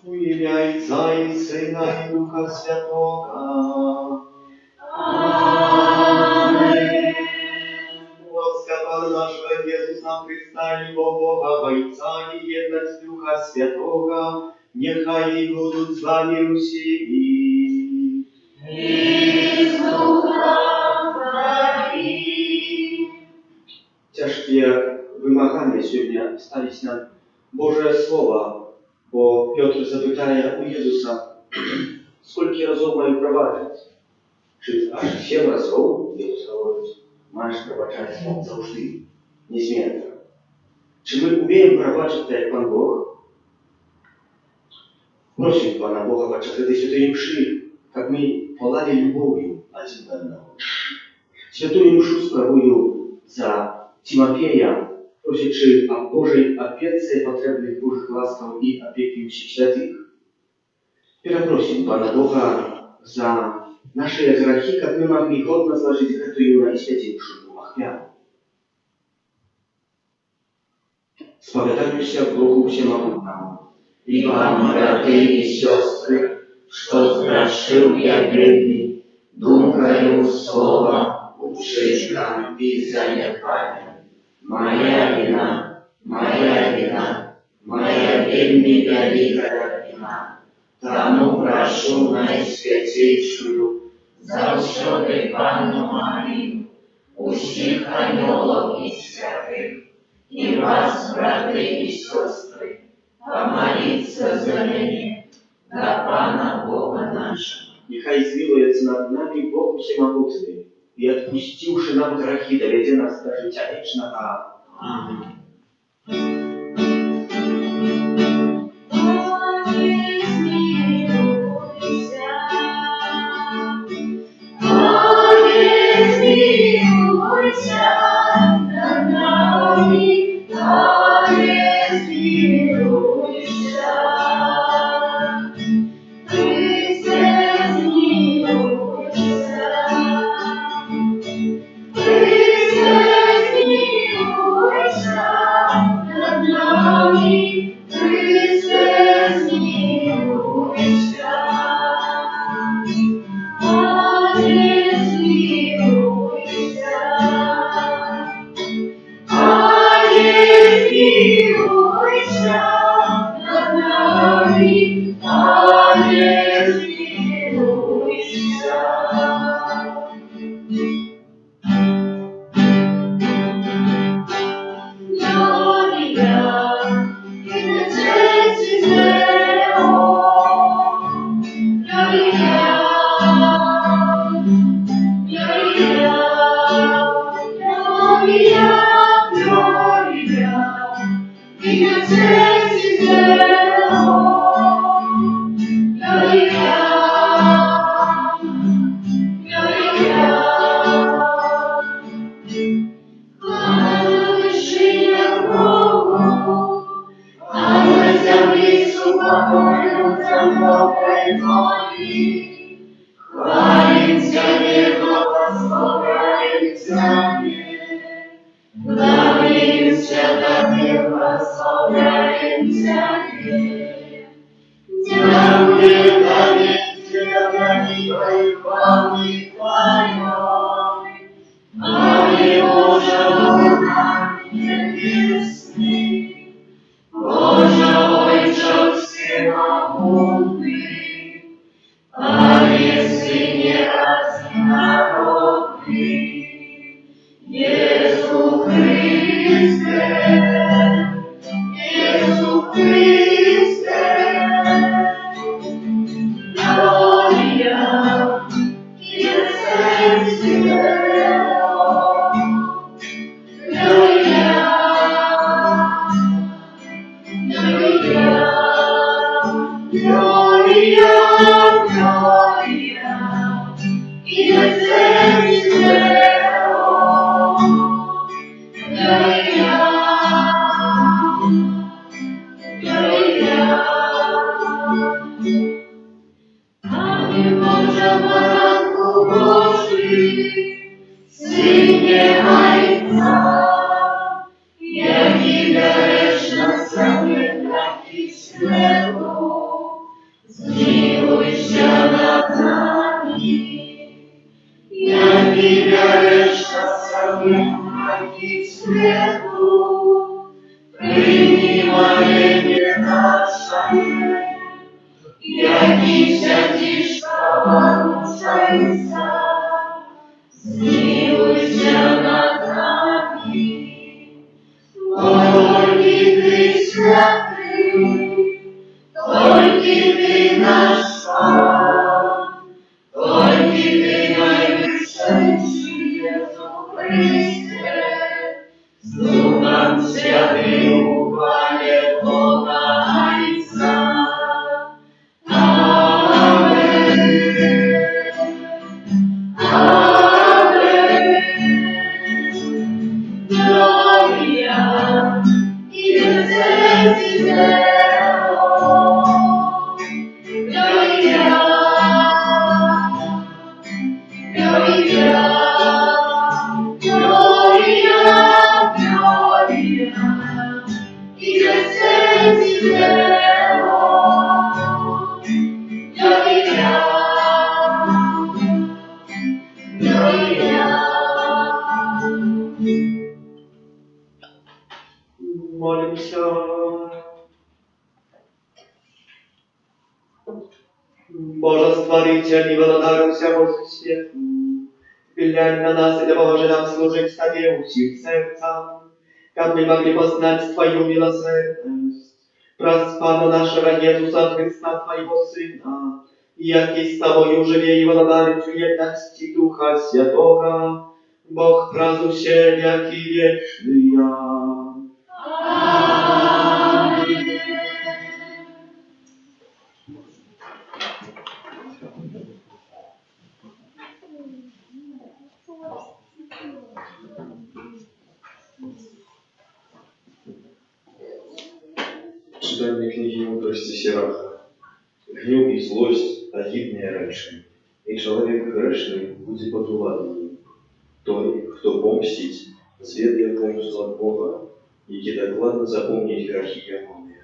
У ім'я Отця і Сина і Духа Святого. Аминь. Господа нашего Иисуса Христа, любовь Бога, Отца и едность Духа Святого, нехай и будут с вами усеми. И с Духом Твоим. Тяжкие вымагания сегодня остались нам Божие Слово, бо Петр запитає у Єзуса, скільки разів маю пробачити? Чи аж 7 разів? Єзус говорить, маєш пробачати завжди, незмінно. Чи ми вміємо пробачити, як пан Бог? Просим пана Бога подчас этой святой мши, как мы пылали любовью один к одному. Святую мшу спrawują za Тимофея, просячи о Божій опеці, потребних Божих ласкав і опеки усіх святих. Перепросим Пана Бога за наши грехи, как мы могли годно сложить эту наисвятейшую охвяну. Spowiadajmy się Bogu Всемогутному. И вам, братья и сестры, что страшил я бедный, думкою слова, учишкам и занятанием. Моя вина, моя вельми великая вина. Тому прошу наисвятейшую, завсёды Панну Марию, усіх анёлов и святых, и вас, братья и сестры, помолиться за меня, до Пана Бога нашего. Нехай змилуется над нами Бог Всемогутный, и отпустивши нам грехи, доведе нас до життя вічного. Аминь. Молимся. Боже, Створитель и Владар всего свету, глянь на нас и поможи нам служить Тебе усим сердцем, как мы могли познать Твою милосердность, проспана нашего Иисуса Христа, Твоего Сына, який с Тобою живе и владарит в едности Духа Святого, Бог празднуще веки вечные. Читание книги мудрости Сираха. Гнев и злость огиднее раньше, и человек грешный будет подуладный. Той, кто помстить, зведая помыслы от Бога, и докладно запомнить грехи Яковле.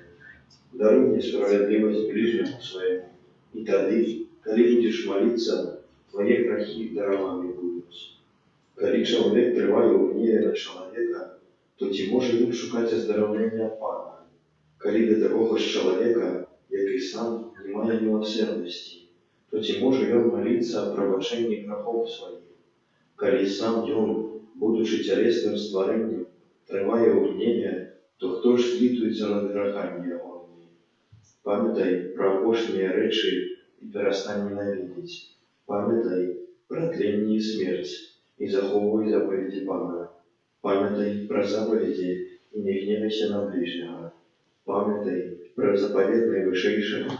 Даруй мне справедливость ближнему своему, и тады, коли будешь молиться, твои грехи дарованы будут. Коли человек триває у гневе на человека, то ті може він шукати оздоровлення Пана. Коли до такого ж человека, який сам не має милосердости, то ті може він молиться о пробаченні грехов своїх. Коли сам он, будучи тілесним створенням, триває у гневе, то хто ж слідується над грехами його? Пам'ятай про опошні речі і перестань ненавидіти. Пам'ятай про тління і смерть, і заховуй заповіді Пана. Пам'ятай про заповіді і не гнівайся на ближнього. Пам'ятай про заповедное вышейшее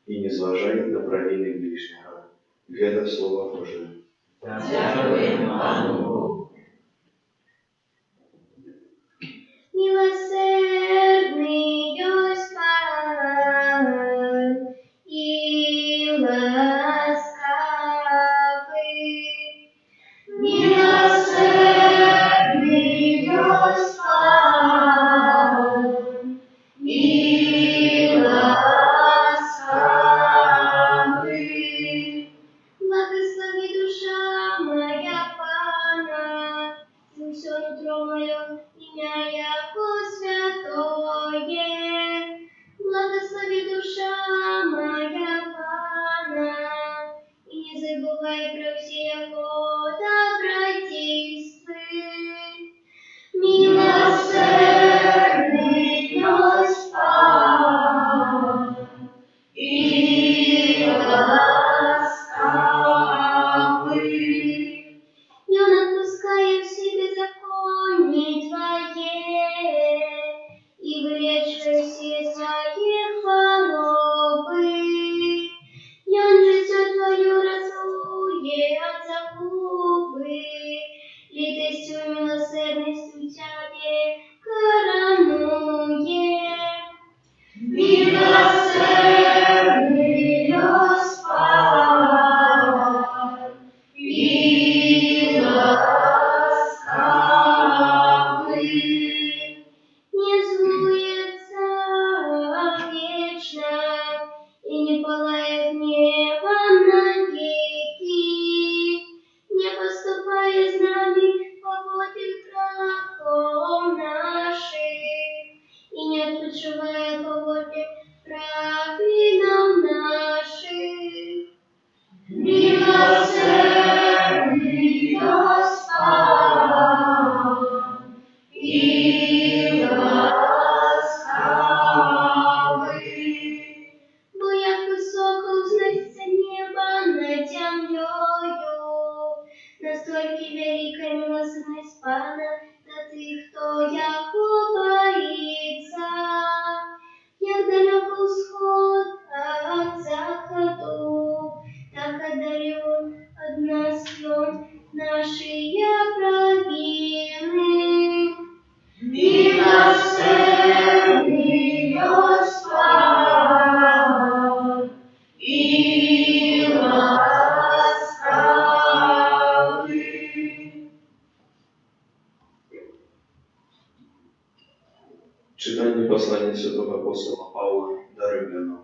и не зважай на провины ближнего. Это Слово Божие. Дякуємо Пану Богу. Милосердный Господь и ласкавый, милосердный Господь и ласкавый. Благослови душа моя Пана, и все нутро мое имя Яко святое. Благослови душа моя Пана, и не забывай про все Его добродействы. Милосердный Господь и ласкавый, и Он отпускает все беззакония Твои и вылечивает все свои хворобы. И Он житье Твое разует от загубы, литостью и милосердностью Тебе коронует. Милосердный Господь и ласкавый, не злуется вечно и не пылает гневом навеки, не поступая с нами по пути грехов наших и не отпочивая по воле праведном наших. Милосердный Господь и ласкавый, бо як высоко узносится небо над землею, настолько велика милосердность Пана до тех, кто Яко боится. Як далеко усход от заходу, так отдален от нас он наши провины. Милосердный Господь и ласкавый. Читание послания святого апостола Павла до Римлянам.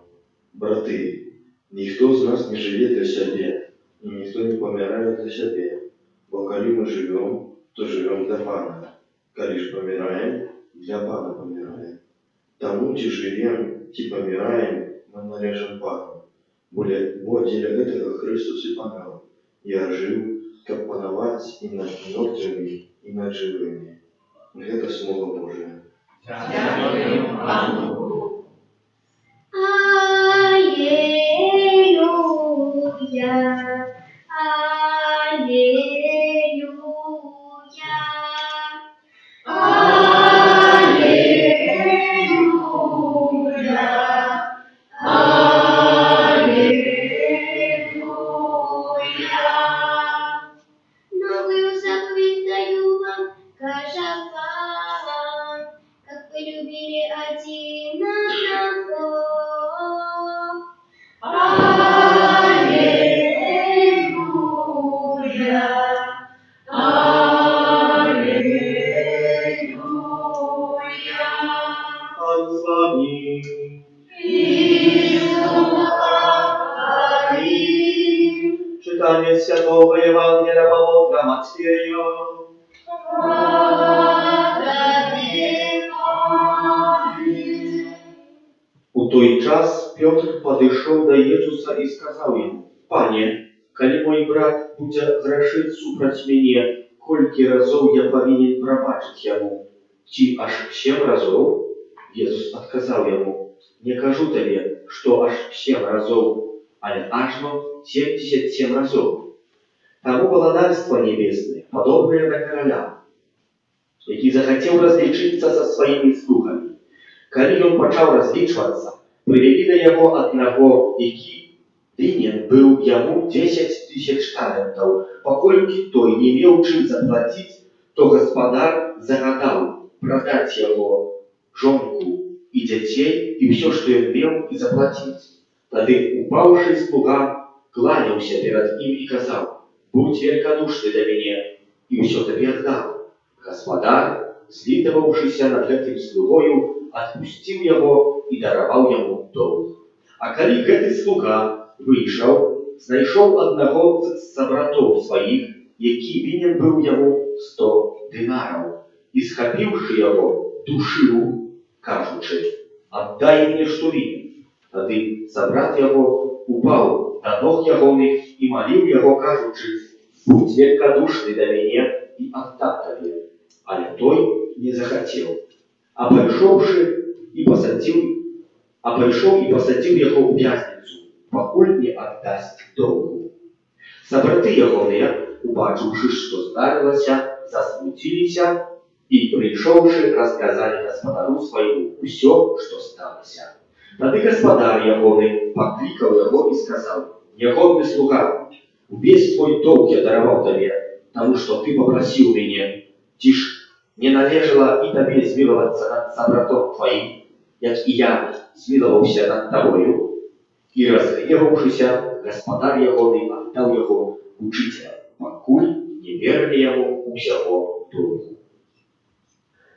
Браты, ніхто з нас не живе для себе, и никто не помирает для себе. Бо коли мы живем, то живем для Пана. Коли ж помираем, для Пана помираем. Тому, че живем, те помираем, мы належим Пану. Бо для этого Христос и помер. Я жив, как пановать и над мертвыми, и над живыми. Это Слово Божие. Дякуємо Пану Богу. Аллилуйя, аллилуйя, аллилуйя, аллилуйя. Новую заповедь даю вам, кажа вам, как вы любили один одного. Аллилуйя, аллилуйя. Он с вами. И с духом Читание Святого Евангелия по Богу Матфею. У той час Петр подошел до Иисуса и сказал ему: «Пане, коли мой брат будет грешить супроть меня, кольки разов я повинен пробачить ему? Чи аж 7 разов?» Иисус отказал ему: «Не кажу тебе, что аж 7 разов, але ажно 77 разов». Тому владарство небесное, подобное до короля, який захотел различиться со своими слугами. Калі ён пачаў разлічвацца, прывялі да яго аднаго, які вінен быў яму 10 000 талентаў. Паколькі той не меў чым заплаціць, то гаспадар загадаў прадаць яго жонку і дзяцей і ўсё, што ён меў, і заплаціць. Тады, упаўшы слуга, кланяўся перад ім і казаў: «Будь великодушны да мяне, і ўсё табе аддам». Гаспадар, злітаваўшыся над гэтым слугою, адпусціў яго і дараваў яму доўг. А калі гэты слуга выйшаў, знайшоў аднаго з сабратоў сваіх, які вінен быў яму 100 дынараў, і, схапіўшы яго, душыў, кажучы: «Аддай мне, што вінен». Тады сабрат яго упаў да ног ягоных і маліў яго, кажучы: «Будь великодушны да мяне і аддам табе». Але той не захацеў, а пайшоў і пасадзіў яго ў вязніцу, пакуль не аддасць доўгу. Сабраты ягоныя, убачыўшы, што здарылася, засмуціліся і, прыйшоўшы, расказалі гаспадару свайму ўсё, што сталася. Тады гаспадар ягоны паклікаў яго і сказаў: «Нягодны слуга, увесь твой доўг я дараваў табе, таму што ты папрасіў мяне. Ці ж не належала і табе змілавацца над сабратом тваім, як і я змілаваўся над табою?» І, разгневаўшыся, гаспадар ягоны аддаў яго учыцеля, пакуль не верылі яму ўсяго доўгу.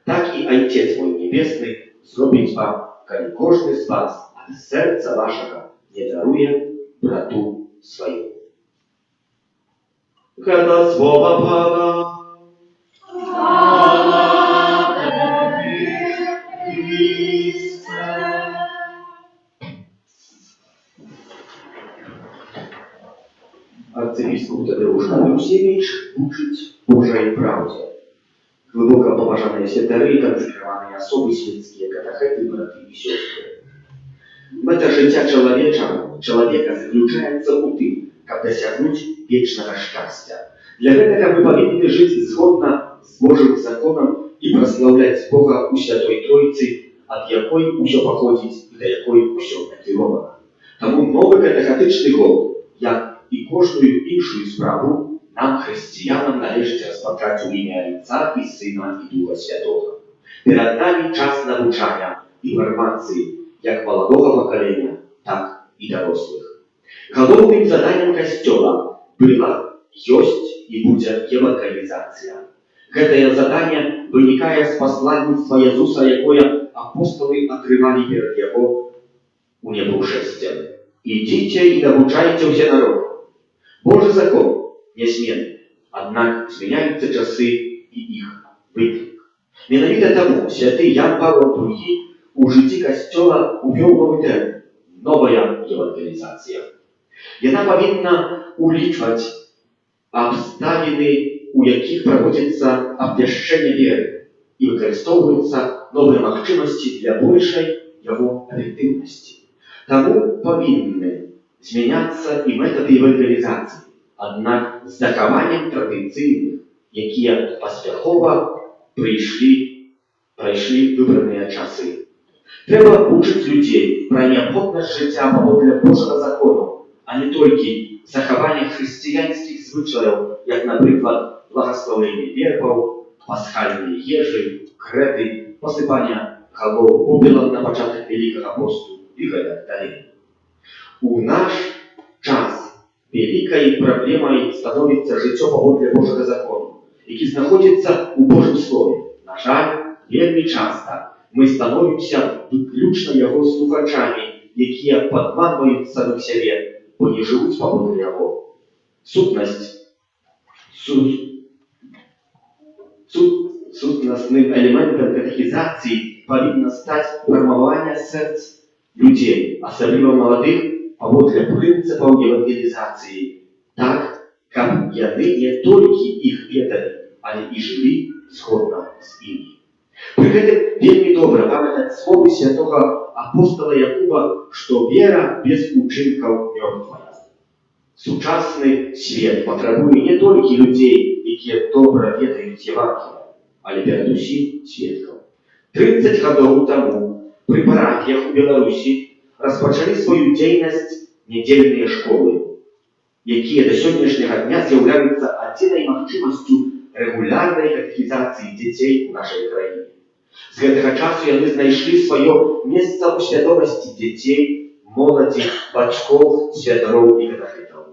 Так і Айцец мой небесны зробіць вам, калі кожны з вас ад сэрца вашага не даруе брату свайму. Гэта слова Пана. Арцыбіскуп Тадеуш Алексеевич учыць Божай праўдзе. Глыбока паважаныя святары і кансекраваныя асобы, свецкія катахэты, браты і сёстры. Мэта жыцця чалавека заключаецца ў тым, каб дасягнуць вечнага шчасця. Для гэтага мы павінны жыць згодна з Божым законам і праслаўляць Бога ў Святой Тройцы, ад якой усё паходзіць і да якой усё накірована. Таму новы катехатычны год, як і кожную іншую справу, нам, хрысціянам, належыць распачаць у імя Отца і Сына і Духа Святога. Перад нами час навучання і фармацыі як маладога пакалення, так і дарослых. Галоўным заданнем Касцёла была, ёсць і будзе евангелізацыя. Гэтае заданне вынікае з пасланніцтва Язуса, якое апосталы атрымалі перад яго у небаўшэсце. «Ідзіце і навучайце ўсе народы». Божий закон нязменны, аднак змяняюцца часы і іх выклік. Менавіта таму святы Ян Павел II у жыцці Касцёла увёў новы тэрмін – новая евангелізацыя. Яна павінна улічваць абставіны, у якіх праводзіцца абвяшчэнне веры, і выкарыстоўваюцца новыя магчымасці для большай яго эфектыўнасці. Таму павінны змяняцца і метады евангелізацыі, аднак з захаваннем традыцыйных, якія паспяхова прайшлі выбраныя часы. Трэба вучыць людзей пра неабходнасць жыцця паводле Божага закону, а не толькі захавання хрысціянскіх звычаяў, як, напрыклад, благаслаўленне вербаў, пасхальныя ежы, крэды, пасыпання галоў попелам на пачатак Вялікага посту і гэтак далей. У наш час вялікай праблемай становіцца жыццё паводле Божага закону, які знаходзіцца ў Божым слове. На жаль, вельмі часта мы становімся выключна яго слухачамі, якія падманваюць самых сябе, бо не жывуць паводле яго. Сутнасным элементам катехізацыі павінна стаць фармаванне сэрц людзей, асабліва маладых, паводле прынцыпаў евангелізацыі, так, каб яны не толькі іх ведалі, але і жылі згодна з імі. Пры гэтым вельмі добра памятаць словы святога апостола Якуба, што вера без учынкаў мёртвая. Сучасны свет патрабуе не толькі людзей, якія добра ведаюць Евангелие, але перадусім сведкаў. 30 гадоў таму При парафіях у Беларусі распачалі сваю дзейнасць нядзельныя школы, якія да сённяшняга дня з'яўляюцца адзінай магчымасцю рэгулярнай катэхізацыі дзяцей у нашай краіне. З гэтага часу яны знайшлі сваё месца ў свядомасці дзяцей, моладзі, бацькоў, святароў і катэхетаў.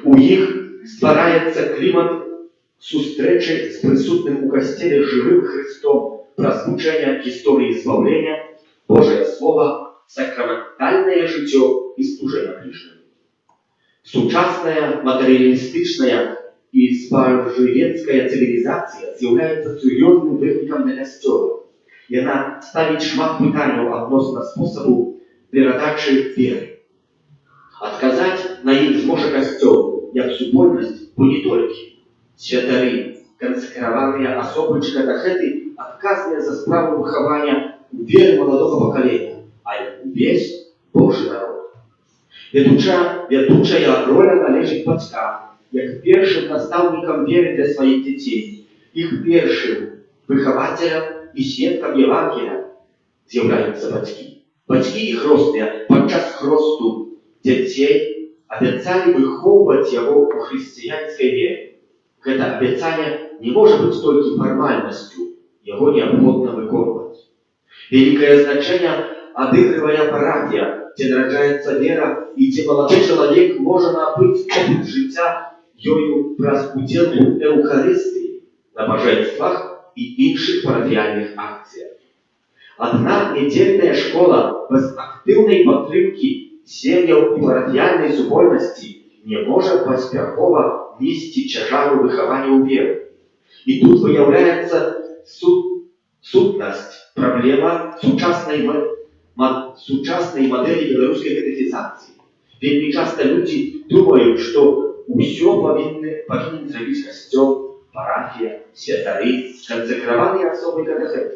У іх ствараецца клімат сустрэчы з прысутным у касцеле жывым Христом праз вучэння гісторыі збаўлення, Божае Слова, сакраментальнае жыццё і служэнне бліжнім. Сучасная матэрыялістычная і спажывецкая цывілізацыя з'яўляецца сур'ёзным выклікам для касцёла. Яна ставіць шмат пытанняў адносна спосабу перадачы веры. Адказаць на іх зможа касцёл як супольнасць, бо не толькі святары, кансакраваныя асобы чи катэхеты адказныя за справу выхавання у веры маладога пакалення, але увесь Божы народ. Вядучая роля належыць бацькам, як першым настаўнікам веры для сваіх дзяцей, іх першым выхавацелям і сведкам Евангелія з'яўляюцца бацькі. Бацькі і хросныя падчас хросту дзяцей абяцалі выхоўваць яго ў хрысціянскай вере. Гэта абяцанне не можа быць толькі фармальнасцю, яго неабходна выконваць. Вялікае значэнне адыгрывае парафія, дзе нараджаецца вера і дзе малады чалавек можа набыць опыт жыцця ёю праз удзел у эўхарыстыі, набажэнствах і іншых парафіяльных акцыях. Аднак нядзельная школа без актыўнай падтрымкі сем'яў і парафіяльнай супольнасці не можа паспяхова несці цяжару выхавання ў веры. І тут выяўляецца сутнасць, праблема сучаснай мадэлі беларускай катэхізацыі. Вельмі часта людзі думаюць, што ўсё павінен зрабіць касцёл, парафія, святары, кансакраваныя асобы катэхеты.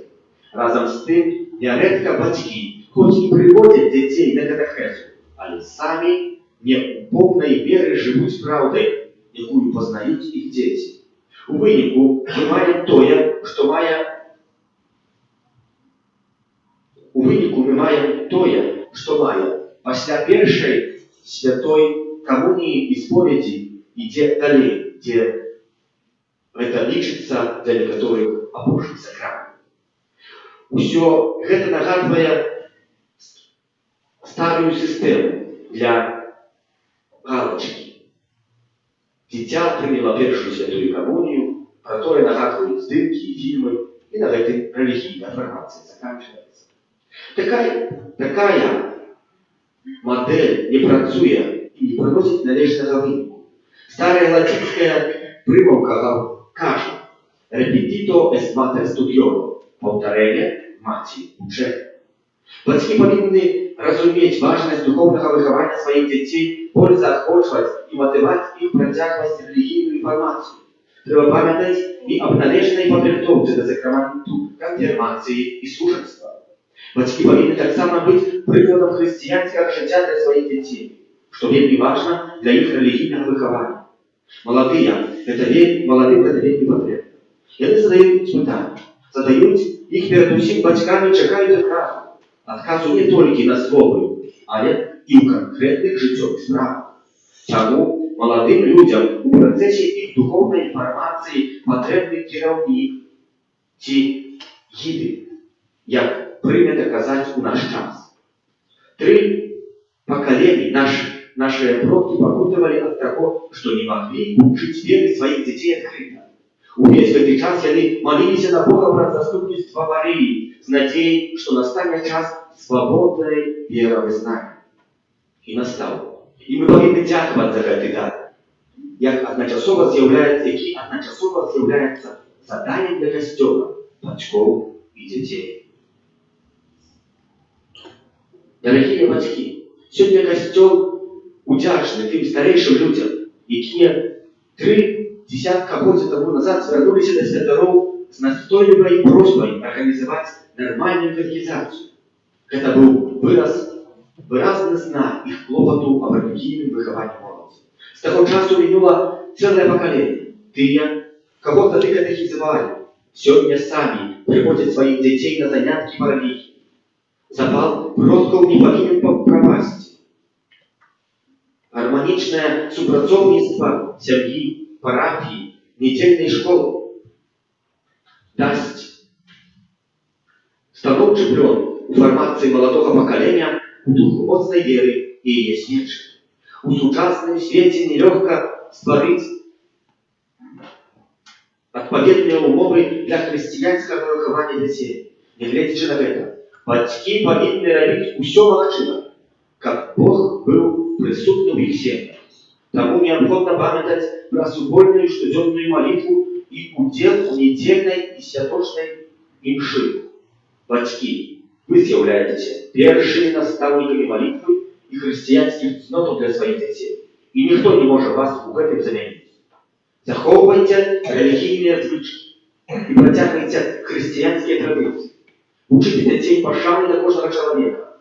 Разам з тым, нярэдка бацькі, хоць і прыводзяць дзяцей на катэхезу, але самі не ў поўнай веры жывуць праўдай, якую пазнаюць іх дзеці. У выніку мы маем тое, што мае пасля першай святой камуніі і споведзі ідзе далей, дзе гэта лічыцца для некаторых апошні сакрамент. Усё гэта нагадвае старую сістэму для галачкі. Дзіця прыняла першую святую камунію, пра тое нагадваюць здымкі і фільмы, і на гэтым рэлігійная фармацыя заканчваецца. Такая мадэль не працуе і не прыносіць належнага выніку. Старая лацінская прымаўка кажа «repetito est mater studiorum» – паўтарэнне маці вучэння. Бацькі павінны разумець важнасць духоўнага выхавання сваіх дзяцей, больш заахвочваць і матываць іх працягваць рэлігійную інфармацыю. Трэба памятаць і аб належнай падрыхтоўцы да сакраменту, канфірмацыі і служэнства. Бацькі павінны таксама быць прыкладам хрысціянскага жыцця для сваіх дзяцей, што вельмі важна для іх рэлігійнага выхавання. Маладым гэта вельмі патрэбна. Яны задаюць пытанні, задаюць іх перад усім бацькамі, чакаюць адказу не толькі на словы, але і ў канкрэтных жыццёвых справах. Таму маладым людзям у працэсе іх духоўнай інфармацыі патрэбны кіраўнік ці гіды, як прынята казаць у наш час. 3 пакаленні нашыя продкі пакутавалі ад таго, што не маглі вучыць веры сваіх дзяцей адкрыта. Увесь гэты час яны маліліся на Бога пра заступніцтва Марыі з надзеяй, што настане час свабоднай веравызнання. І настаў. І мы павінны дзякаваць за гэты дар, які адначасова з'яўляецца заданнем для касцёла, бацькоў і дзяцей. Дарагія бацькі, сёння касцёл удзячны тым старэйшым людзям, якія 3 десятка-годзе таму назад звярнуліся да святароў з настойлівай просьбай арганізаваць нармальную катэхізацыю. Гэта быў выразны знак іх клопату аб рэлігійным выхаванні моладзі. З таго часу мінула цэлае пакаленне. Тыя, каго тады катэхізавалі, сёння самі прыводзяць сваіх дзяцей на заняткі па рэлігіі. Запал продкаў не павінен прапасці. Гарманічнае супрацоўніцтва сям'і, парафіі, нядзельнай школы дасць станоўчы плён у фармацыі маладога пакалення у духу моцнай веры і яе сведчання. У сучасным свеце нелёгка стварыць адпаведныя умовы для хрысціянскага выхавання дзяцей. Нягледзячы на гэта, бацькі павінны рабіць усё магчымае, каб Бог быў прысутны ў іх сем'ях. Таму неабходна памятаць пра супольную штодзённую малітву і удзел у нядзельнай і святочнай імшы. Бацькі, вы з'яўляецеся першымі настаўнікамі малітвы і хрысціянскіх цнотаў для сваіх дзяцей, і ніхто не можа вас у гэтым замяніць. Захоўвайце рэлігійныя звычкі і працягвайце хрысціянскія традыцыі. Учыце дзяцей пашаны да кожнага чалавека.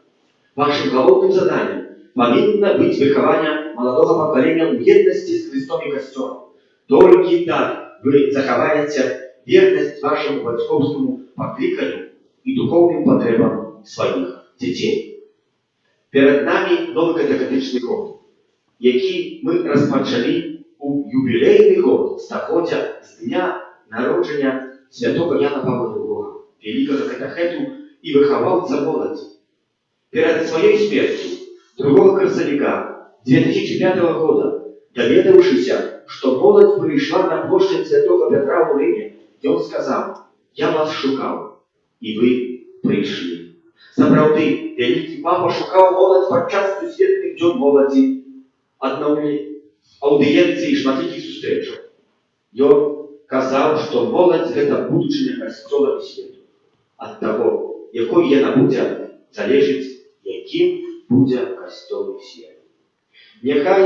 Вашым галоўным заданнем павінна быць выхаванне маладога пакалення ў еднасці з Хрыстом і Касцёлам. Толькі так вы захаваеце вернасць вашаму бацькоўскаму пакліканню і духоўным патрэбам сваіх дзяцей. Перад намі новы катехетычны год, які мы распачалі у юбілейны год стагоддзя з дня народжання святога Яна Павла II, вялікага катехету і выхаваўца моладзі. Перад сваёй смерцю 2 красавіка 2005 года, даведаўшыся, што моладзь прыйшла на плошчадь святога Пятра ў Рыме, ён сказаў: «Я вас шукаў, і вы прыйшлі». Сапраўды, вялікі папа шукаў моладзь падчас сусветных дзён моладзі, аўдыенцыі і шматлікіх сустрэчаў. Ён казаў, што моладзь – гэта будучыня Касцёла і свету. Ад таго, якой яна будзе, залежыць, якім будзе Касцёл і свет. Няхай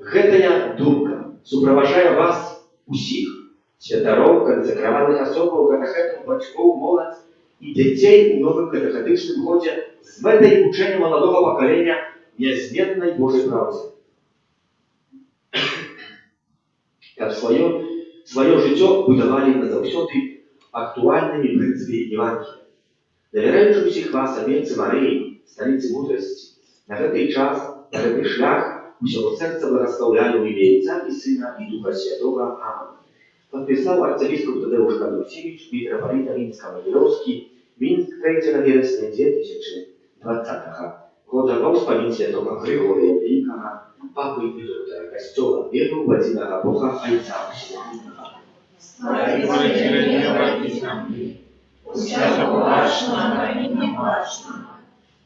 гэтая думка суправажае вас усіх, святароў, кансакраваных асобаў, катехетаў, бацькоў, моладзь і дзяцей у новым катехетычным годзе з мэтай вучэння маладога пакалення нязменнай Божай правды. Каб сваё жыццё будавалі назаўсёды актуальнымі прынцыпамі Евангелія. Давяраючы ўсіх вас абетцы Марыі, сталіцы мудрасці, на гэты час, на гэты шлях усяго сэрца благаслаўляю ў імя Отца і Сына і Духа Святога. Амин. Падпісаў арцыбіскуп Тадеуш Кадрусевич, мітрапаліт Мінска-Магілёўскі, Мінск, 3 верасня 2020 года ва ўспамін святога Григорія Великага, папы і доктора Касцёла, веру в единого Бога Отца Всемогущего. Створителя неба и земли, всякого важного и неважного,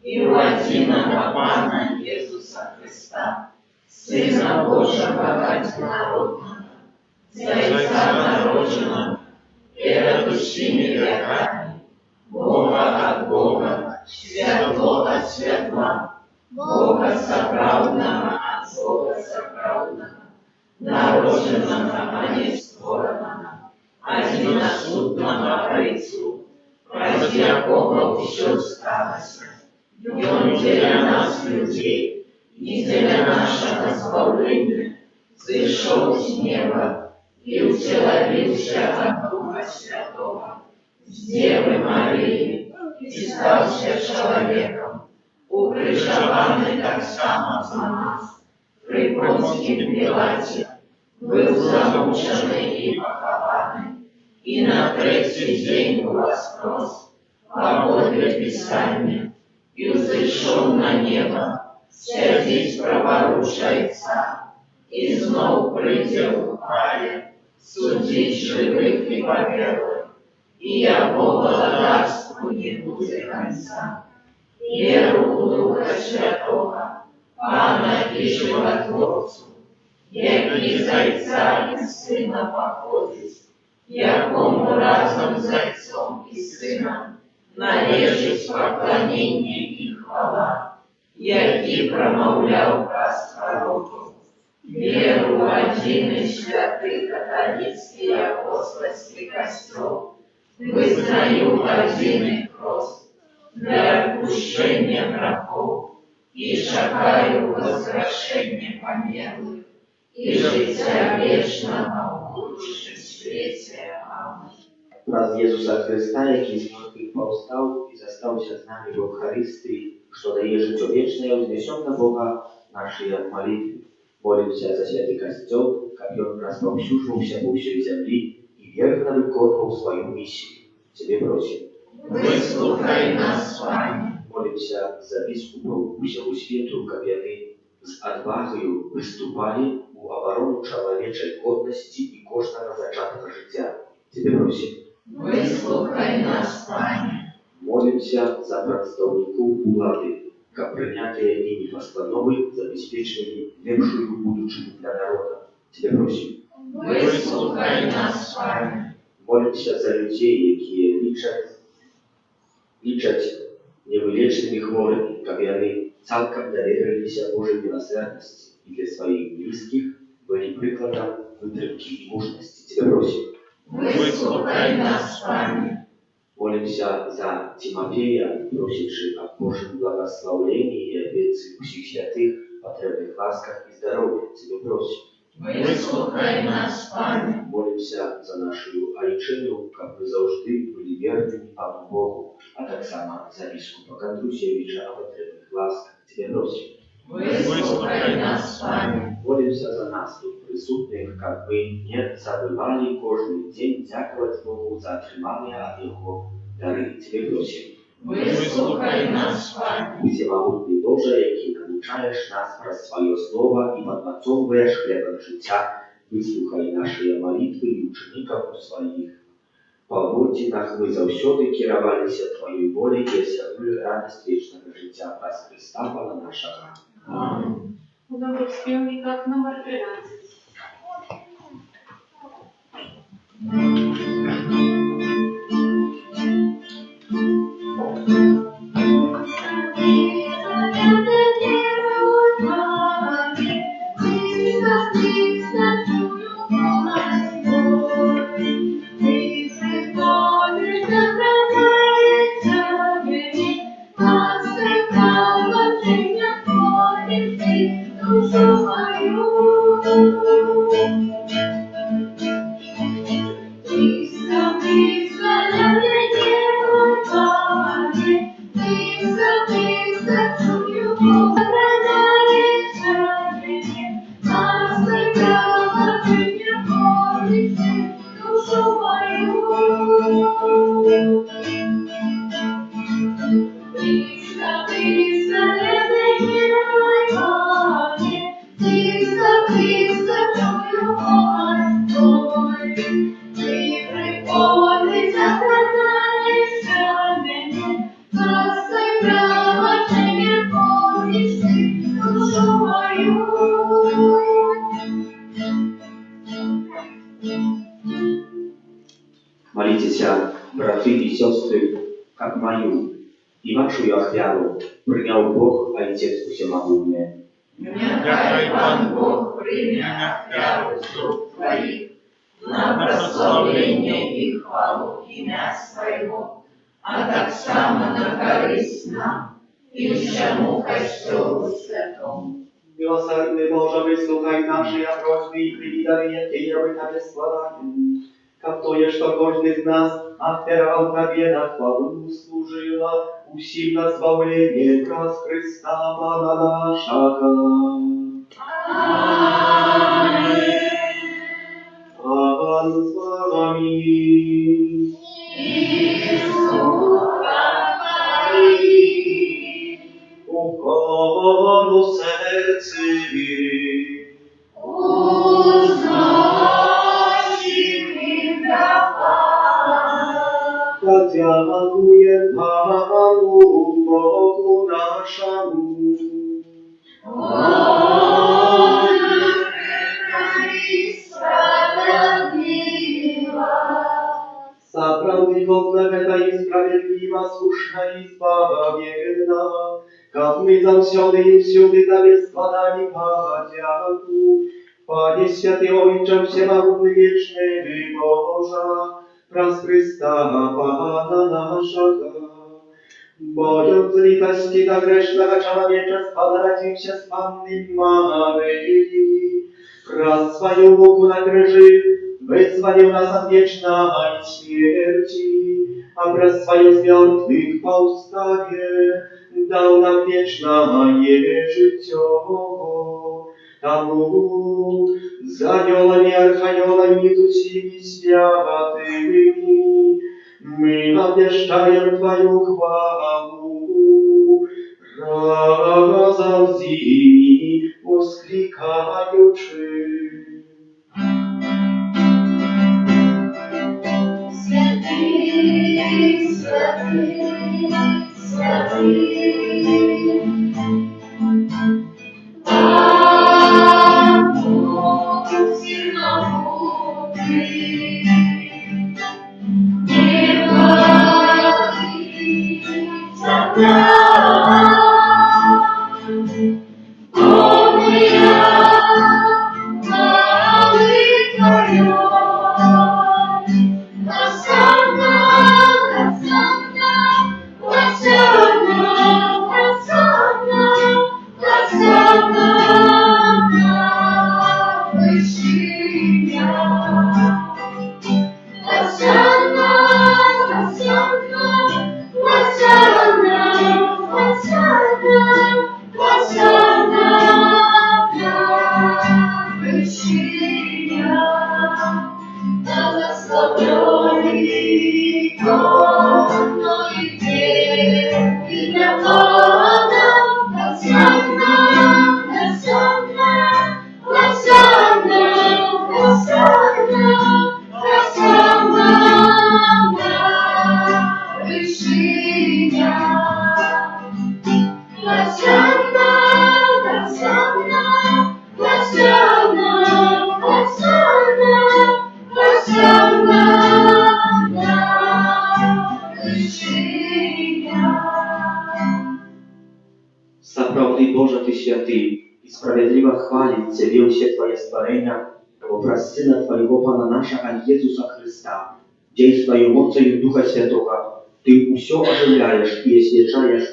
и у единого Пана Иисуса Христа, Сына Божьего однородного, Зайца народженного, перед душими веками, Бога от Бога, Святло от Светла, Бога соправдного от Бога соправдного, народженного, а не створенного, одиносудного Отцу, ради якого все сталося, и Он для нас, людей, и для нашего спасения, сошел с неба и уселовился от Духа Святого, с Девы Марии, и стался человеком, укрыжованный так само за нас, при Понтском Пилате, был замученный и похованный, и на третий день воскрес, по Боге Писания, и взошел на небо, сядет праворуч Отца, и знов придет в хвале, судить живых и померлых, и его благодарству не будет конца. Веру у Духа Святого, Пана и Животворцу, який з Отця і Сина походить, якому разом з Отцом і Сином належить поклонення і хвала, який промовляв праз пророків. Веру в один и святый католический апостольский костел, вызнаю один крест для отпущения грехов и шагаю возвращение померлых и життя вечного в будущем свете. Аминь. Праз Єсуса Христа, який з мертвих повстав і застався з нами в Евхаристії, що дає життя вічне, узнесем на Бога наші молитви. Молимся за святий Костел, как он расповсюживался по всей земле и верно выполнил свою миссию. Тебе просим. Выслухай нас, Пане. Молимся за біскупів усього світу, как они с отвагою выступали у оборону человечей годности и кожного зачатого життя. Тебе просим. Выслухай нас, Пане. Молимся за представників влади, как принятие ими постановы забеспечили лепшую будущую для народа. Тебе просим. Выслухай нас, Пане. Молимся за людей, які лічать невилечними хворими, как они цалком доверились Божьей милосердности и для своих близких были прикладом выдержки и мужности. Тебя просим. Выслухай нас, Пане. Молимся за Тимофея, просивший о Божьем благословении и обетцы всех святых, потребных ласках и здоровья. Тебе просим. Выслухай нас, Пане. Молимся за нашу Айчину, как мы завжди были верными Пану Богу, а так само за біскупа Кондрусевича о потребных ласках. Тебе просим. Выслухай нас, Пане. Молимся за нас тут присутных, как мы не забывали каждый день дяковать Богу за отримание от Его дары. Тебе просим. Выслухай нас, Пане. Всемогутний Боже, який навчаєш нас про своє слово і подмацовуєш хлебом життя, вислухай наші молитви і учеників у своїх поводинах. Ми завсёды керувалися Твоєю волею і осягнули радость вічного життя через Христа Пана нашого. Аминь. У доброспівниках номер 13. Молитесь, браты и сестры, как мою и вашу офяру принял Бог, Отец Всемогутний. Нехай Пан Бог прийме офяру з рук Твоїх на прославлення і хвалу ім'я Своєго, а так само на користь нам і всьому Костьолу Святому. Милосердный Боже, выслухай наши просьбы и привидай, те я бы Тебе складаем. Как то есть, что каждый из нас отпирал Тебе на хвалу служила, усильно славление крас Христа Пана нашего. Аминь. Пан с вами. И с духом Твоим. Укору сердце Узносим имя Пана. Дякуем Пану Богу нашему. Он и справедлива. Справедливо это и справедливо, слушна и избавлена. Как мы завсёды и всюди Тебе складали подяку. Пане Святый Отче Всемогутный Вечный Божа, праз Христа Пана нашего. Боже, в литости до грешного человечества народился с Панны Марии, праз свою Богу на крыжи wyzwolił nas od wiecznej śmierci, a przez swoją z mертвых powstaje, dał nam wieczne życiowo. Тому z aniołami, archaniołami, ducimi świętymi, my obwieszczajem Twoją chwałу, razem z nimi usklikaючи. Святий, святий, святий, Бог всемогутний, не боится нам, помня хвалы Твоей. Hosanna, Hosanna, Hosanna, Hosanna, Hosanna на вышинах. Hosanna, Hosanna, Hosanna, Hosanna, Hosanna на вышинах. Благословенный Бог, имя Бога, Hosanna, Hosanna, Hosanna, Hosanna, Hosanna на вышинах. Hosanna, Hosanna, Hosanna, Hosanna, Hosanna на вышинах. Сапраўды Божа Ты святы, и справедливо хвалить Тебе все Твои створения, образ Сына Твоего Пана нашего Иисуса Христа, действуя мощью Духа Святого, Ты все оживляешь и освещаешь,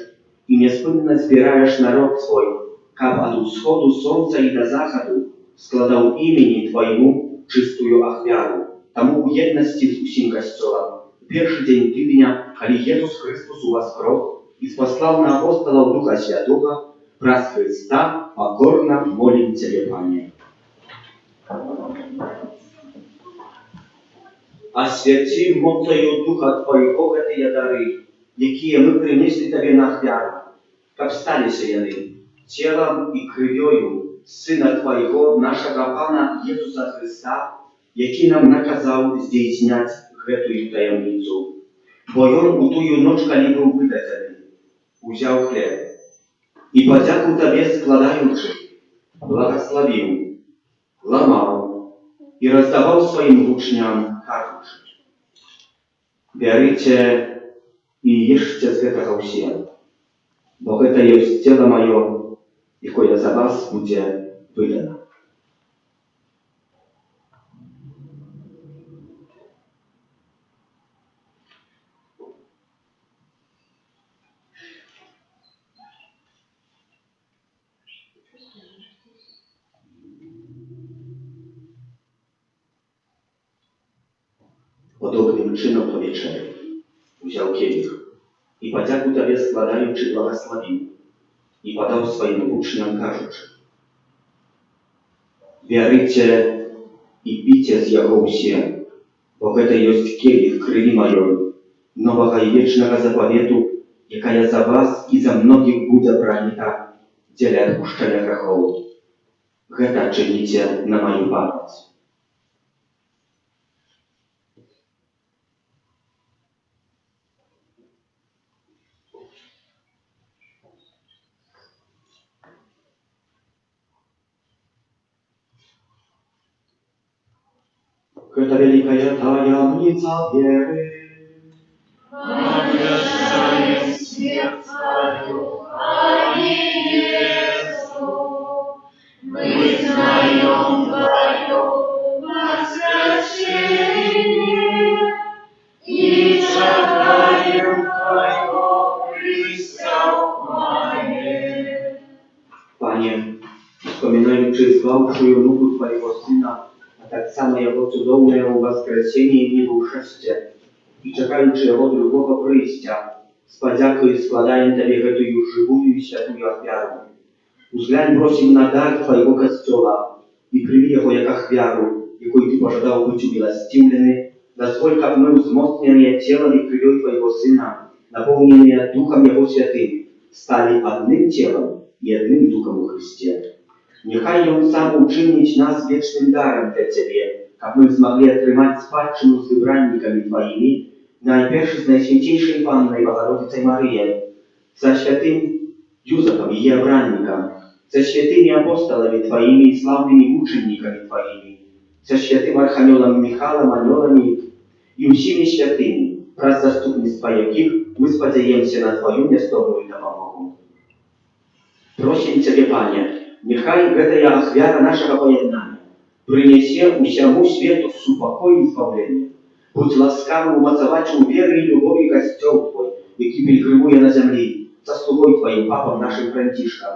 и неспынно сбираешь народ свой, как от усходу солнца и до заходу, складал имени Твоему чистую ахвяру, тому у едности с усім Костелом, в первый день тыдня, коли Иисус Христос у вас кров, и спаслал на апостолов Духа Святого, праз Христа покорно молим Тебе, Пане. Освяти мощью Духа Твоего эти дары, якие мы принесли Тебе на ахвяру, как стали яны, телом и кровью Сына Твоего, нашего Пана Иисуса Христа, який нам наказал здійснять гэтую таємницю. Бо он у тую ночь, коли был выдаден, взял хлеб и подяку Тебе складаючи, благословил, ломал и раздавал своим учням, кажучи: «Берите и ешьте з гэтага ўсе, бо гэта есть тело мое, якое за вас буде видано». Podobnym czynom po wieczerzy wziął kielich i podziaku Tobie składający błogosławił i podał swoim uczniom, każuczy: «Bierzcie i pijcie z jego usie, bo to jest kielich krwi mojej, nowego i wiecznego zapowietu, jaka za was i za mnogich będzie prolita w dziele odpuszczenia grzechów. Гэта czynicie na moją pamięć». Гэта великая таямница веры. Обещаем сердца Духе Иисусу, вызнаем Твое воскресение и шагаем Твоего престолования. Panie, wspominając zgwałczoną nogę Twojego Syna, a так само Його цудовне воскресіння і ушестя, і чекаючи Його другого прийстя, з подякою складаємо Тобі гэтую живую і святую ахвяру. Узглянь, просим, на дар Твоего Костела и прими Его як ахвяру, якой Ты пожадал быть умилостивлены, дозволь, как мы, взмоцненные телом и кровью Твоего Сына, наполненные Духом Его Святым, стали одним телом и одним Духом у Христе. Нехай Он сам учинить нас вечным даром для Тебе, как мы смогли отрымать спадщину с выбранниками Твоими, найперше с Найсвятейшей Панной Богородицей Марией, со святым Юзефом и обранником, со святыми апостолами Твоими и славными мучениками Твоими, со святым архангелом Михаилом, анgelами и усими святыми, про заступництво яких мы сподеемся на Твою нестовную допомогу. Просим Тебе, Пане, нехай гэтая ахвяра нашего поєднання принесе усяму свету супокой и избавление. Будь ласкавым умацаваць у веры и любові касцёл Твой, які пільгрымуе на землі, со слугой Твоим папам нашим Франтишком,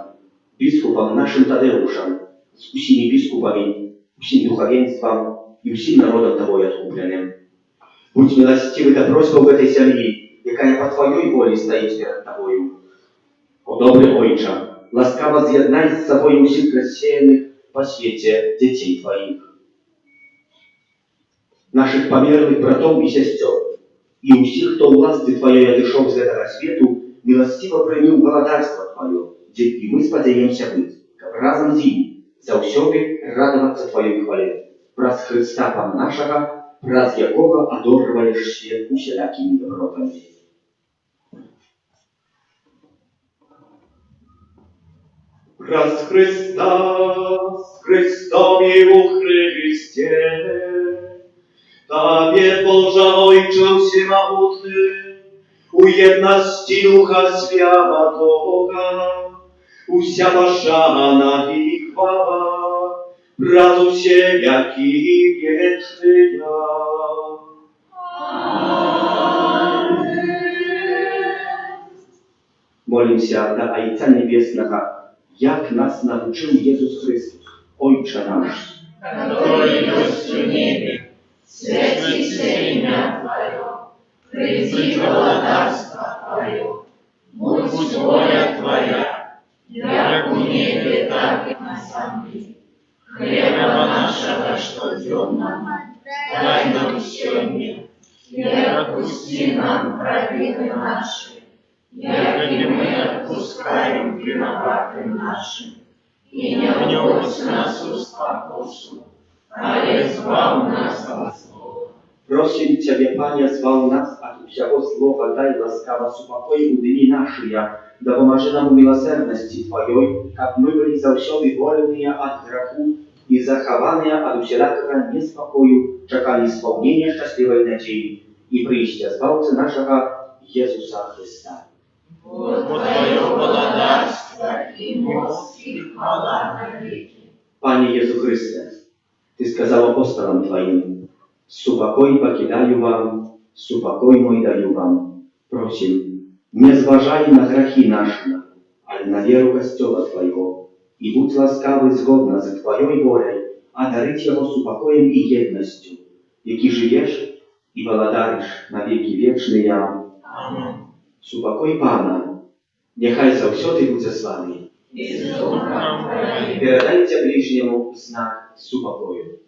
біскупам нашим Тадеушам, с усими біскупами, усім духовенством и усім народом Тобой откупленным. Будь милостивый до просьбы в этой земли, якая по Твоей воле стоит перед Тобою. О добрый Ойче, ласкаво з'єднай з собою усіх рассеянных по свете детей Твоих, наших померлых братов и сестер, и усіх, хто у ласці Твоей одышоў з гэтага свету, милостиво прыняў валадарство Твое, дзе і мы спадзяемся быць, каб разом з ім заўсёды радавацца Твоей хвале, праз Христа Пана нашага, праз якога адорваеш свет усялякімі добротамі. Праз Христа, з Христом і у Христе, Тобі, Боже Ойче всемогутний, у єдності Духа Святого, уся пошана і хвала, праз усе веки вечные. Молимся до Отца Небесного, як нас научил Иисус Христос, Отче наш, который есть в небе, святится имя Твое, приди владарство Твое, будь воля Твоя, як у небе, так и на земле. Хлеба нашего, что днем нам, дай нам сегодня, и отпусти нам провины наши, як и мы отпускаем виноватым нашим, и не вводь нас в спокусу, але избав нас от злого. просим Тебя, Пане, звал нас от всего злого, дай ласкаво супокой у дни наши, да поможи нам в милосердности Твоей, как мы были завсёды вольные от греху и захованные от всякого неспокою, чекали исполнения счастливой надеи и прийстя Збавцы нашего Иисуса Христа. Вот Твое владарство и мощь и хвала навеки. Пане Иисус Христе, Ты сказал апостолам Твоим: «Супокой покидаю вам, супокой мой даю вам». Просим, не зважай на грехи наши, а на веру Костела Твоего, и будь ласкавый згодно за Твоей волей одарить Его супокоем и едностью, які живешь и владаришь на веки вечные. Аминь. Супокой Пана, нехай завсёды будзе з вами. И с Духом Твоим. Передайте ближнему знак супокою.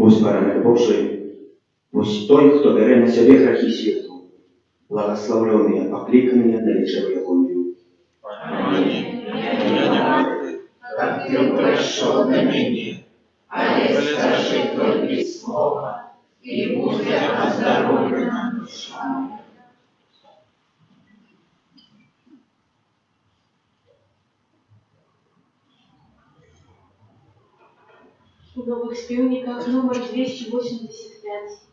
Ось баране Божий, ось той, хто бере на себе грехи світу, благословлений, окликаний нареченою Його. Пане, я не вартий, так ти прийшов до мене, але скажи тільки слово, і буде оздоровлена душа моя. В новых спевниках номер 285.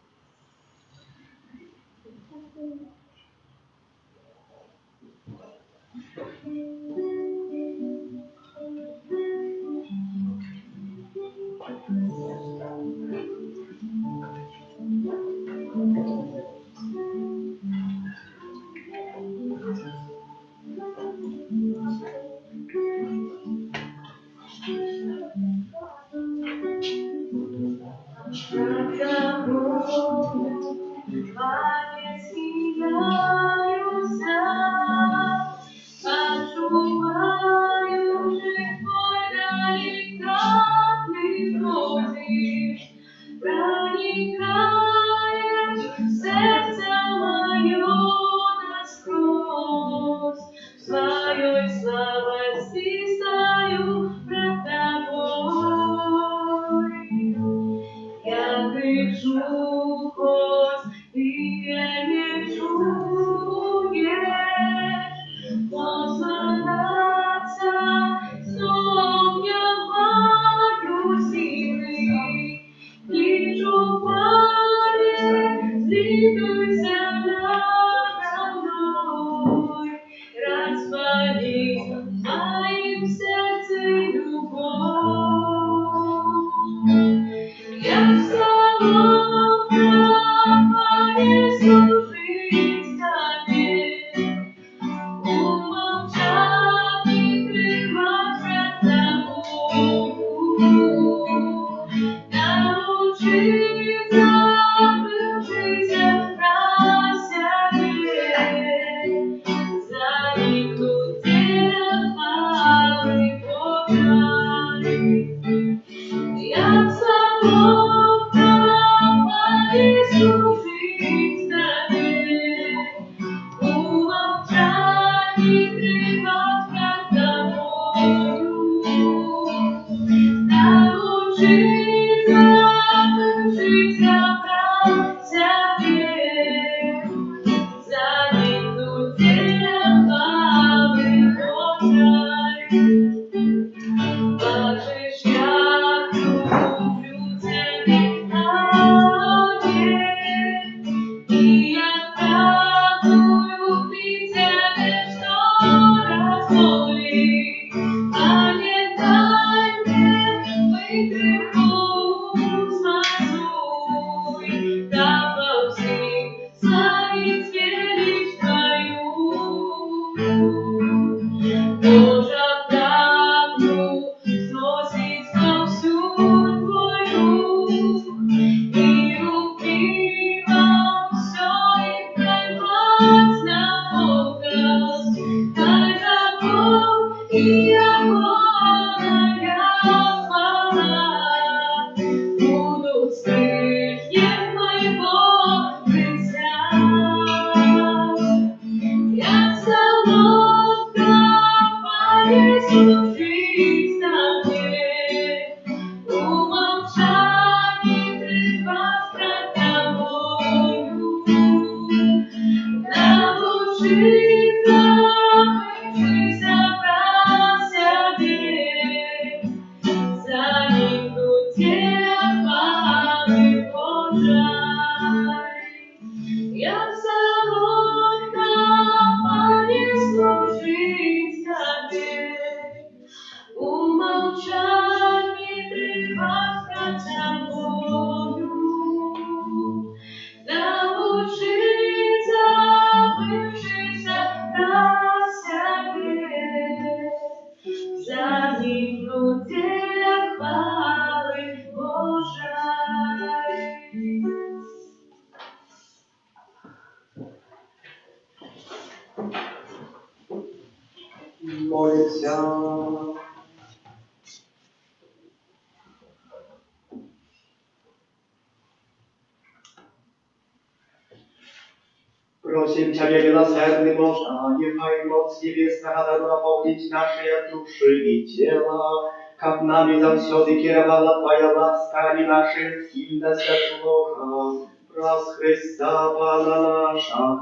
Ciebie miłosierny Boże, niechaj moc niebiesna rada napełnić nasze duszy i ciała, как нами завсёды кировала Твоя ласка, и наши сильно слуха, праз Христа Пана нашего.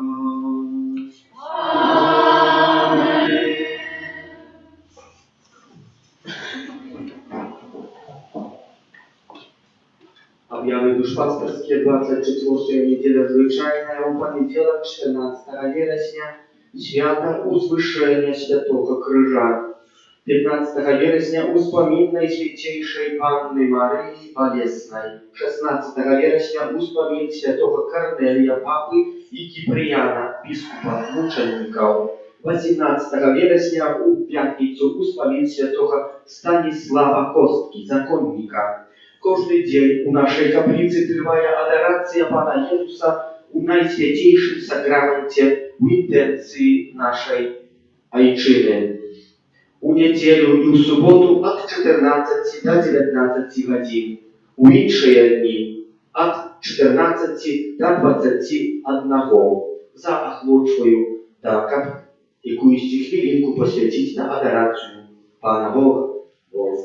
Аминь. Objawy duszpasterskie 24 niedziela zwyczajna, poniedziałek 14 września, święta Uzwyszenia Świętego Krzyża. 15 września uspomин Najświętejszej Panny Maryi Bolesnej. 16 września uspomин Świętego Kornelia Papy i Kipriana, biskupa muczenników. 18 września w piątnicу uspomин Świętego Stanisława Kostki, zakonnika. Każdy dzień u naszej kaplicy trwa adoracja Pana Jezusa u Najświętejszym sakramencie w intencji naszej Ojczyny. U niedzielę i u sobotu od 14 do 19 godzin. U inne dni od 14 do 21. Zaachłoczuję jakąś chwilinku poświęcić na adorację Pana Boga, bo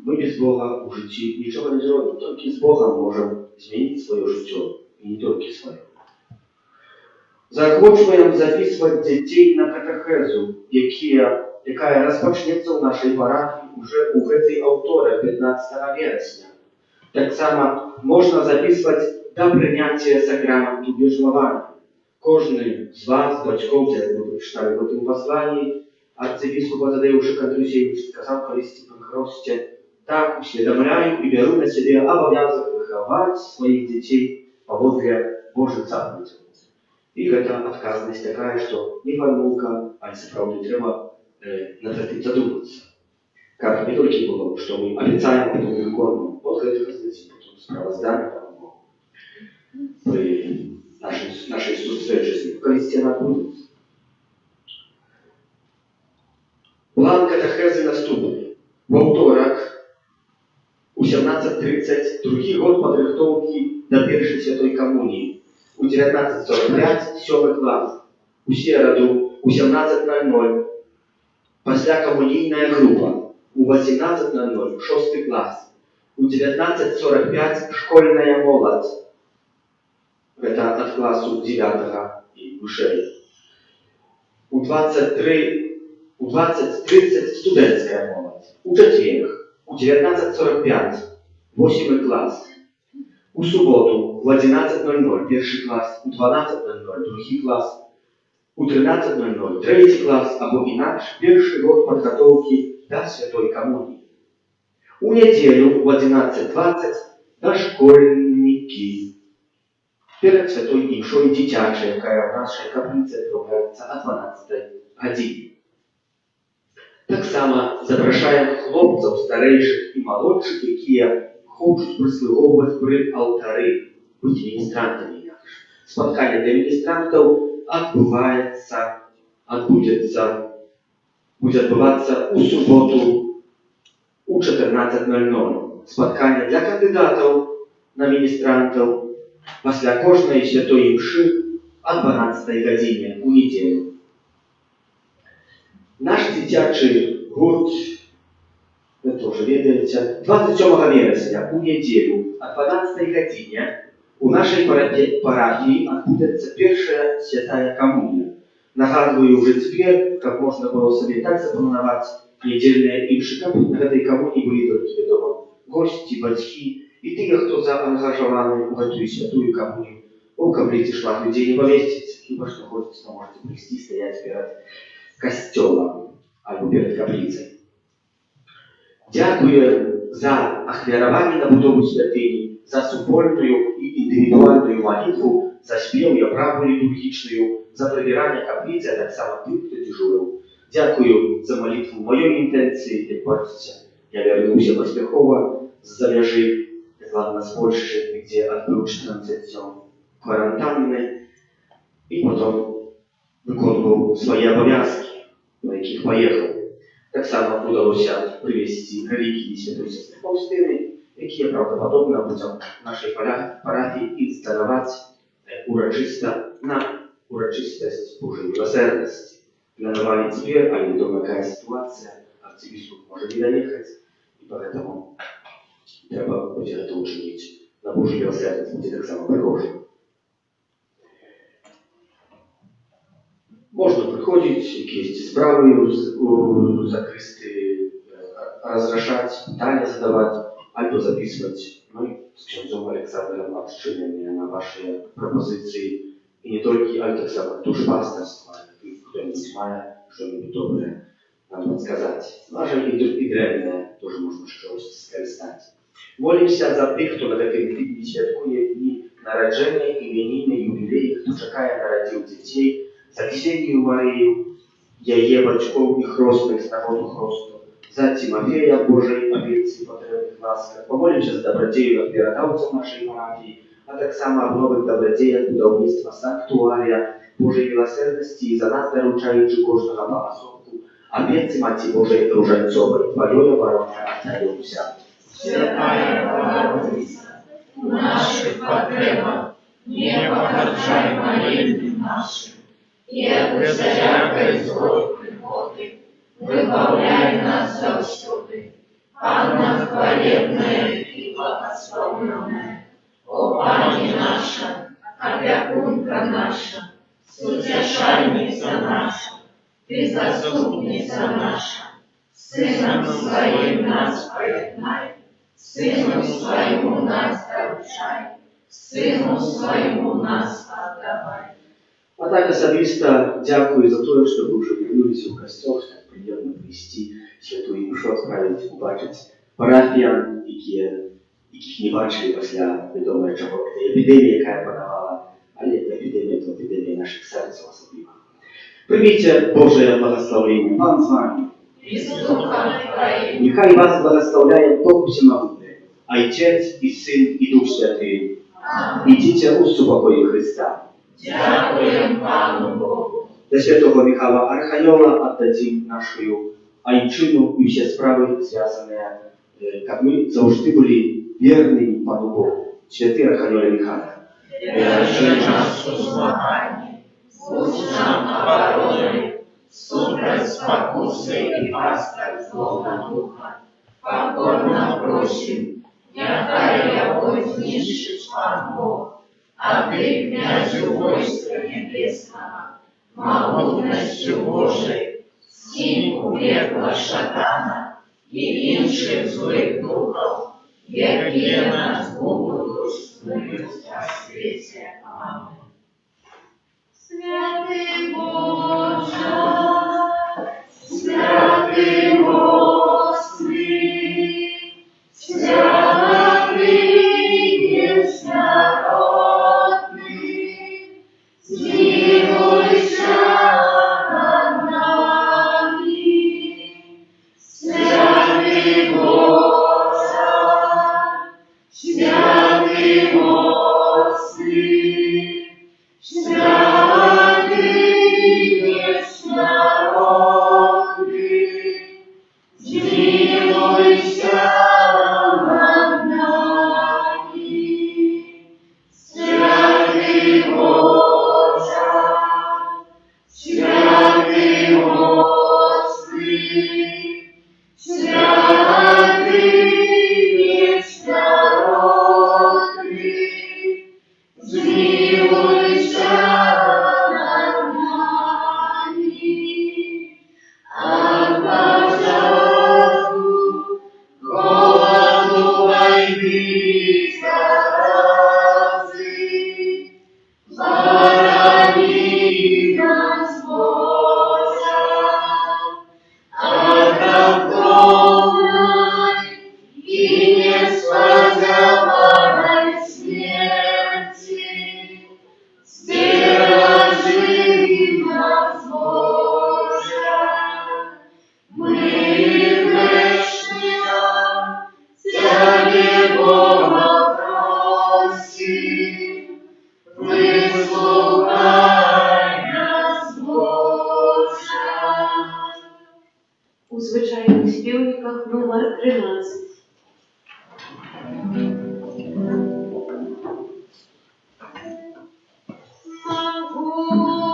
my bez Boga w życiu niczego nie zrobimy. Tylko z Bogiem możemy zmienić swoje życie i nie tylko swoje. Заохочуємо записувати дітей на катехезу, яка розпочнеться у нашій парафії вже у цей авторі 15 вересня. Так само можна записувати до прийняття сакраменту бежлования. Кожен з вас, батьків, як ми прочитали в цьому посланні, арцебіскуп Тадеуш Андрусевич сказав колись в Христі: так усвідомляю і беру на себе обов'язок виховати своїх дітей поводле Божих заповідей. И это отказность такая, что не формулка, а справді треба над этим задуматься. Как не только было, что мы обещаем, потом виконуем. Вот это разница, потом справоздание при нашей встрече. Христиана будет. План катехези наступний. Во второк у 17:30 другий год підготовки до першої святої комунії. У 19:45 7 клас. У середу у 17:00 після комунійна група. У 18:00 6 клас. У 19:45 школьная молодь. Это от классу 9 и выше. У 20:30 студентская молодь. У четверг у 19:45 8 клас. У суботу в 11:00 перший клас, у 12:00 другий клас, у 13:00 третій клас, або інакше перший год підготовки до Святої Комунії. У неділю в 11:20 дошкольники. Перед Святою Іншою дитяча, яка в нашій каплиці відбувається о 12 годині. Так само запрошуємо хлопців, старейших і молодших, які хочуть прислуговувати при алтарі, бути міністрантами. Споткання для міністрантів буде відбуватися у суботу у 14:00. Споткання для кандидатів на міністрантів після кожної святої мши о 12 годині у неділю. Наш дитячий гурт, ви теж ведаєте, 27 вересня у неділю о 12 годині у нашей парафии отбудется первая святая коммуния. Нагадываю уже теперь, как можно было себе так запланировать недельные имши, на этой коммунии были только ведомы гости, батьки и те, кто заангажированы в эту святую коммунию. У каплицы шла людей не поместится, ибо что хочется, можете прийти, стоять перед костелом, або перед каплицей. Дякую за ахвярование на будову святыни, за супольную и индивидуальную молитву, за спев и оправу литургичную, за прибирание каплицы, а так само тем, кто дежурил. Дякую за молитву моей интенции, как бачите, я вернулся поспехово за межи, ладно, с Польши, где отбыл 14 дней кварантанны, и потом виконував свої обов'язки, на яких поїхав. Так само вдалося привезти реліквії Святої Сестри Фаустини, які правдоподобно будемо в нашій парафії інсталювати урочисто на урочистость Божьей милосердности. Для нормальной теперь, а неведомо какая ситуация, архиепископ может не доехать, и поэтому треба будет это учинить. На Божью милосердность будет так само пригожим. Можно приходить, якісь справи у закристи, розрішати, питання задавати, або записувати. Ми з księdzом Олександром odczyniamy na Wasze propozycje i nie tylko, ale tak samo duszpasterstwa, które mają, żeby dobre nam podskazać. Może i drewne, też można szczęście skorzystać. Молимся за тих, хто на такий дні святкує дні народження, іменини, ювілеї, хто чекає народів дітей, за Ксенію Марію, її батьків і хресних з народу хресту, за Тимофея Божої обітці потребних ласках. Помолимся за добродію кліродавців нашої парафії, а так само об нових добродіях будівництва санктуарія Божої милосердності і за нас доручаючи кожного по особку, обітці Маті Божої Ружанцової, Твоєю обороною остаюся. Святая Богородица, в наших потребах не погорчай молитвы наши, и от всякой злой приходы выбавляй нас завсюды. Анна хвалебная и благословенная, о Пани наша, опекунка наша, утешальница наша, ты заступница наша, Сыном Своим нас поеднай, Сыну Своему нас доручай, Сыну Своему нас отдавай. А так особисто дякую за те, що ви вже вернулися в костел, що так приємно привести святу Мшу, відправити, побачити парафіян, яких не бачили після відомої епідемії, яка панувала, але епідемія – це епідемія наших серць особливо. Прийміть Боже благословення, Пан з вами. Нехай вас благословляє Бог Всемогутній, Отець і Син і Дух Святий. Ідіть у супокої Христа. Дякуємо Пану Богу. До святого Михайла Архангела отдадим нашу айчину и все справы, связанные, как мы завжди были верными Пану Богу. Святый Архангел Михаил. Держи нас у змаганні, будь нам обороною, супроть спокуси і пасток злого духа. Покорно просим, нехай його знищить Пан Бог, а ты, князю войска небесного, могутностью Божией, скинь у пекла шатана и інших злых духов, які нас будуть руснуть о свете. Аминь. Святий Боже, святий Господи, святий єснородний, змилуйся над нами. Святий Боже, святий Господи, святий єснородний, змилуйся над нами. Святий Боже, святий Господи, святий єснородний, змилуйся над нами. От пожару, голоду, войны, заразы, храни нас, Боже, от огромной и неспосланной смерти. Стережи нас, Боже, мы грешные, Тебе Бога просим, выслухай нас, Боже. У звичайних співниках номер 13. Могу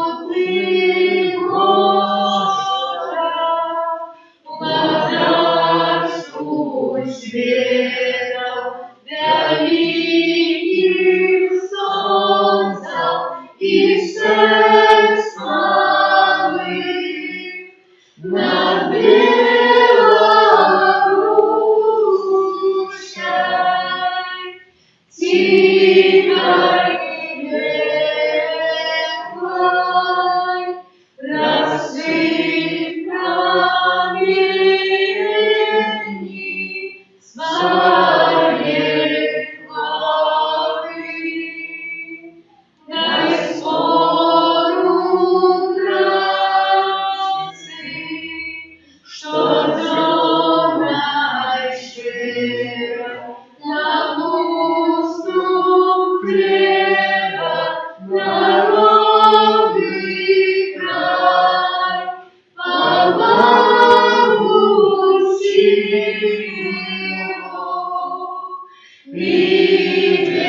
над Белорусской. Тихой рекой рассыпь пламени своей хвалы. Дай спору нации, что темной щедрой на уступ хлеба народы край получил. Виден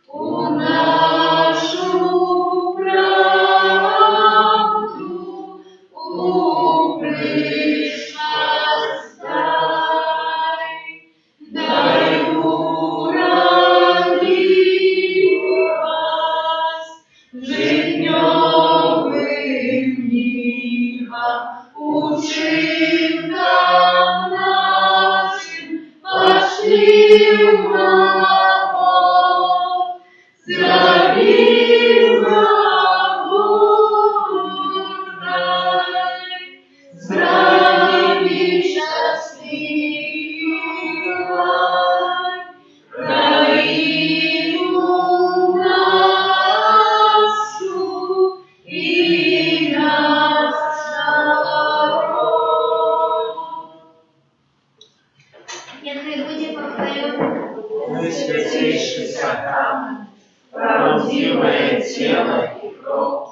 у нашу правду упрыжность дай уроди вас житнёвым нивам, учинкам нашим пошли в махов, здравим дай, здравим счастливой, краину нашу и наш народ. Яхай буде похвален Святейший сакрамент, правдивое тело и кровь